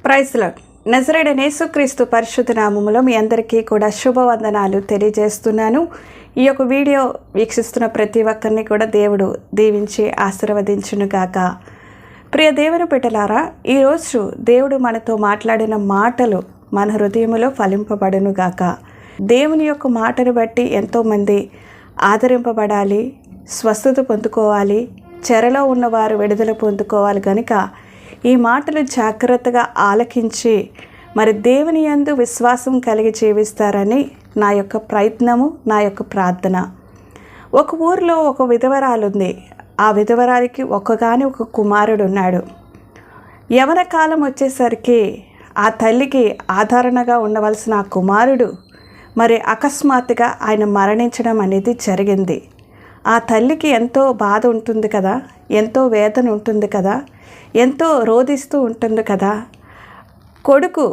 Praise lord. నజరేయుడైన యేసుక్రీస్తు పరిశుద్ధ నామములో మీ అందరికీ కూడా శుభవందనాలు తెలియజేస్తున్నాను. ఈ యొక్క వీడియో వీక్షిస్తున్న ప్రతి ఒక్కరిని కూడా దేవుడు దీవించి ఆశీర్వదించునుగాక. ప్రియ దేవుని బిడ్డలారా, ఈరోజు దేవుడు మనతో మాట్లాడిన మాటలు మన హృదయములో ఫలింపబడునుగాక. దేవుని యొక్క మాటను బట్టి ఎంతోమంది ఆదరింపబడాలి, స్వస్థత పొందుకోవాలి, చెరలో ఉన్నవారు విడుదల పొందుకోవాలి. కనుక ఈ మాటలు జాగ్రత్తగా ఆలకించి మరి దేవుని యందు విశ్వాసం కలిగి జీవిస్తారని నా యొక్క ప్రయత్నము, నా యొక్క ప్రార్థన. ఒక ఊరిలో ఒక విధవరాలు ఉంది. ఆ విధవరాలికి ఒక కుమారుడు ఉన్నాడు. యవన కాలం వచ్చేసరికి ఆ తల్లికి ఆదరణగా ఉండవలసిన ఆ కుమారుడు మరి అకస్మాత్తుగా ఆయన మరణించడం అనేది జరిగింది. ఆ తల్లికి ఎంతో బాధ ఉంటుంది కదా, ఎంతో వేదన ఉంటుంది కదా, ఎంతో రోధిస్తూ ఉంటుంది కదా. కొడుకు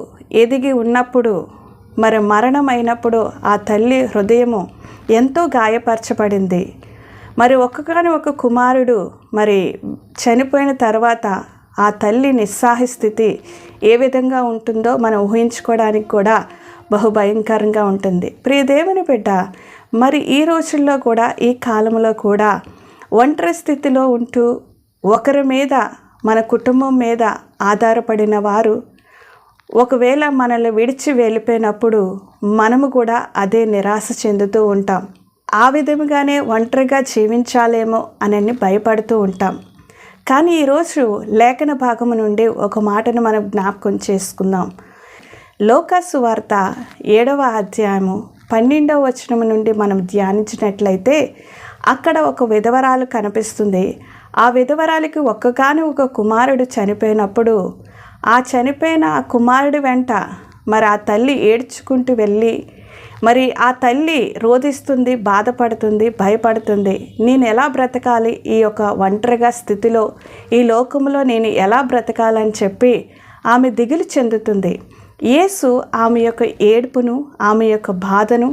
ఎదిగి ఉన్నప్పుడు మరి మరణం అయినప్పుడు ఆ తల్లి హృదయము ఎంతో గాయపరచబడింది. మరి ఒక కుమారుడు మరి చనిపోయిన తర్వాత ఆ తల్లి నిస్సహాయ స్థితి ఏ విధంగా ఉంటుందో మనం ఊహించుకోవడానికి కూడా బహుభయంకరంగా ఉంటుంది. ప్రియ దేవుని బిడ్డ, మరి ఈ రోజుల్లో కూడా, ఈ కాలంలో కూడా ఒంటరి స్థితిలో ఉంటూ ఒకరి మీద, మన కుటుంబం మీద ఆధారపడిన వారు ఒకవేళ మనల్ని విడిచి వెళ్ళిపోయినప్పుడు మనము కూడా అదే నిరాశ చెందుతూ ఉంటాం. ఆ విధముగానే ఒంటరిగా జీవించాలేమో అని భయపడుతూ ఉంటాం. కానీ ఈరోజు లేఖన భాగము నుండి ఒక మాటను మనం జ్ఞాపకం చేసుకుందాం. లూకా సువార్త 7వ అధ్యాయము 12వ వచనం నుండి మనం ధ్యానించినట్లయితే అక్కడ ఒక విధవరాలు కనిపిస్తుంది. ఆ విధవరాలికి ఒక కుమారుడు చనిపోయినప్పుడు ఆ చనిపోయిన ఆ కుమారుడి వెంట మరి ఆ తల్లి ఏడ్చుకుంటూ వెళ్ళి మరి ఆ తల్లి రోధిస్తుంది, బాధపడుతుంది, భయపడుతుంది. నేను ఎలా బ్రతకాలి ఈ యొక్క ఒంటరిగా స్థితిలో, ఈ లోకంలో నేను ఎలా బ్రతకాలని చెప్పి ఆమె దిగులు చెందుతుంది. యేసు ఆమె యొక్క ఏడుపును, ఆమె యొక్క బాధను,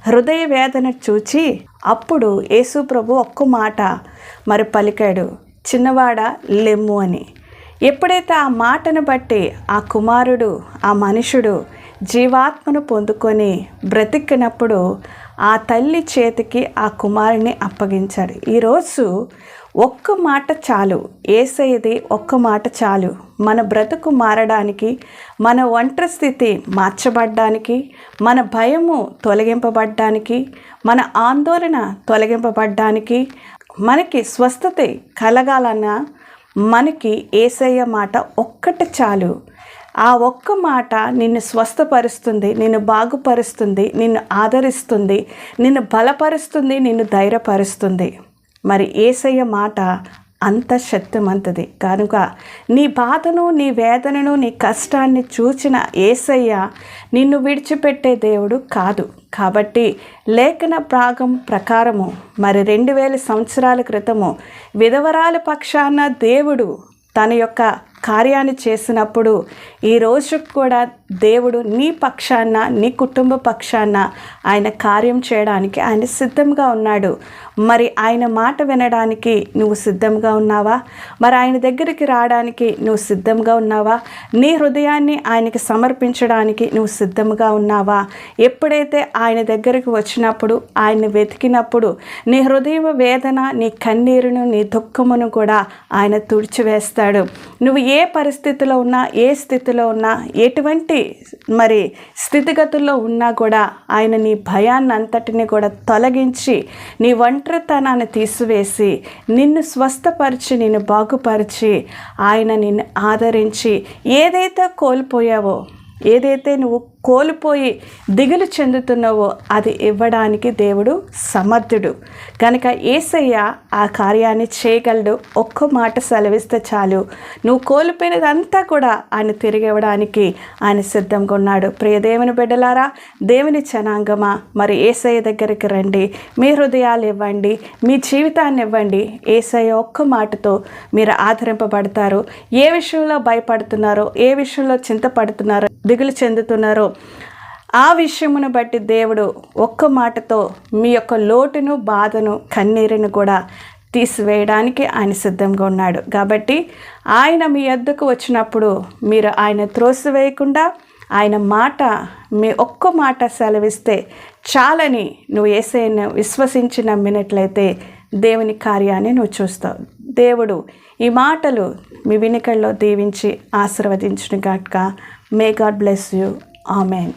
హృదయ వేదన చూచి అప్పుడు యేసు ప్రభు ఒక్క మాట మరి పలికాడు, చిన్నవాడ లెమ్ము అని. ఎప్పుడైతే ఆ మాటను బట్టి ఆ కుమారుడు, ఆ మనుషుడు జీవాత్మను పొందుకొని బ్రతికినప్పుడు ఆ తల్లి చేతికి ఆ కుమారుని అప్పగించాడు. ఈరోజు ఒక్క మాట చాలు, యేసయ్యది ఒక్క మాట చాలు మన బ్రతుకు మారడానికి, మన ఒంటరి స్థితి మార్చబడ్డానికి, మన భయము తొలగింపబడ్డానికి, మన ఆందోళన తొలగింపబడ్డానికి, మనకి స్వస్థత కలగాలన్నా మనకి యేసయ్య మాట ఒక్కటి చాలు. ఆ ఒక్క మాట నిన్ను స్వస్థపరుస్తుంది, నిన్ను బాగుపరుస్తుంది, నిన్ను ఆదరిస్తుంది, నిన్ను బలపరుస్తుంది, నిన్ను ధైర్యపరుస్తుంది. మరి యేసయ్య మాట అంత శక్తిమంతది. కనుక నీ బాధను, నీ వేదనను, నీ కష్టాన్ని చూచిన యేసయ్య నిన్ను విడిచిపెట్టే దేవుడు కాదు. కాబట్టి లేఖన భాగం ప్రకారము మరి 2000 సంవత్సరాల క్రితము విధవరాల పక్షాన దేవుడు తన యొక్క కార్యాన్ని చేసినప్పుడు ఈరోజు కూడా దేవుడు నీ పక్షాన, నీ కుటుంబ పక్షాన ఆయన కార్యం చేయడానికి ఆయన సిద్ధంగా ఉన్నాడు. మరి ఆయన మాట వినడానికి నువ్వు సిద్ధంగా ఉన్నావా? మరి ఆయన దగ్గరికి రావడానికి నువ్వు సిద్ధంగా ఉన్నావా? నీ హృదయాన్ని ఆయనకి సమర్పించడానికి నువ్వు సిద్ధంగా ఉన్నావా? ఎప్పుడైతే ఆయన దగ్గరికి వచ్చినప్పుడు, ఆయన్ని వెతికినప్పుడు నీ హృదయ వేదన, నీ కన్నీరును, నీ దుఃఖమును కూడా ఆయన తుడిచివేస్తాడు. నువ్వు ఏ పరిస్థితిలో ఉన్నా, ఏ స్థితిలో ఉన్నా, ఎటువంటి మరి స్థితిగతుల్లో ఉన్నా కూడా ఆయన నీ భయాన్ని అంతటిని కూడా తొలగించి, నీ ఒంటరితనాన్ని తీసివేసి, నిన్ను స్వస్థపరిచి, నిన్ను బాగుపరిచి, ఆయన నిన్ను ఆదరించి, ఏదైతే కోల్పోయావో, ఏదైతే నువ్వు కోల్పోయి దిగులు చెందుతున్నావో అది ఇవ్వడానికి దేవుడు సమర్థుడు. కనుక యేసయ్య ఆ కార్యాన్ని చేయగలడు. ఒక్క మాట సెలవిస్తే చాలు, నువ్వు కోల్పోయినదంతా కూడా ఆయన తిరిగి ఇవ్వడానికి ఆయన సిద్ధంగా ఉన్నాడు. ప్రియ దేవుని బిడ్డలారా, దేవుని జనాంగమా, మరి యేసయ్య దగ్గరికి రండి, మీ హృదయాలు ఇవ్వండి, మీ జీవితాన్ని ఇవ్వండి. యేసయ్య ఒక్క మాటతో మీరు ఆదరింపబడతారు. ఏ విషయంలో భయపడుతున్నారో, ఏ విషయంలో చింతపడుతున్నారో, దిగులు చెందుతున్నారో ఆ విషయమును బట్టి దేవుడు ఒక్క మాటతో మీ యొక్క లోటును, బాధను, కన్నీరును కూడా తీసివేయడానికి ఆయన సిద్ధంగా ఉన్నాడు. కాబట్టి ఆయన మీ యొద్దకు వచ్చినప్పుడు మీరు ఆయన త్రోసివేయకుండా ఆయన మాట, మీ ఒక్క మాట సెలవిస్తే చాలని నువ్వు యేసయ్యను విశ్వసించి నమ్మినట్లయితే దేవుని కార్యాన్ని నువ్వు చూస్తావు. దేవుడు ఈ మాటలు మీ వినికిడిలో దీవించి ఆశీర్వదించును గాక. May God bless you. Amen.